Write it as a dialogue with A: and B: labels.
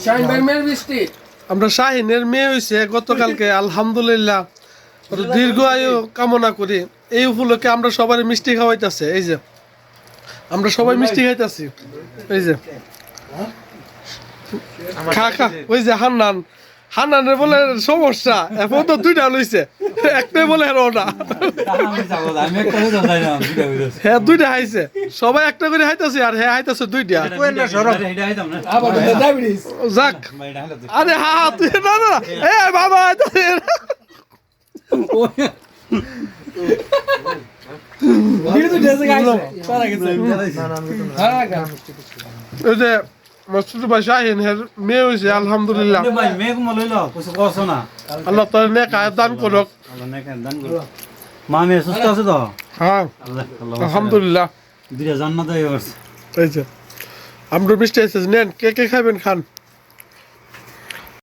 A: শাহিন ভাই মেয়ের মিষ্টি
B: আমরা শাহিনের মেয়ে হয়েছে গতকালকে আলহামদুলিল্লাহ ওর দীর্ঘ আয়ু কামনা করি এই উপলক্ষে আমরা সবাই মিষ্টি খাওয়াইতেছে এই যে আমরা সবাই মিষ্টি খাইতেছি এই যে খা খা ওই যে হান্নানের বলে সমস্যা এখন তো দুইটা লইছে একটাই বলে হেরো না হ্যাঁ দুইটা হাইছে সবাই একটা করে হাইতেছে আর হ্যাঁ হাইতেছে দুইটা যাক আরে হা হা তুই না না এ বাবা ওই যে মসজিদ ভাই শাহিন হের মেয়ে হয়েছে আলহামদুলিল্লাহ আল্লাহ তোর নেক আয়াত দান করুক
C: মা মেয়ে সুস্থ আছে তো
B: হ্যাঁ আলহামদুলিল্লাহ
C: দুইটা জান্নাত হয়ে গেছে
B: এই যে আমরা মিষ্টি আছে নেন কে কে খাবেন খান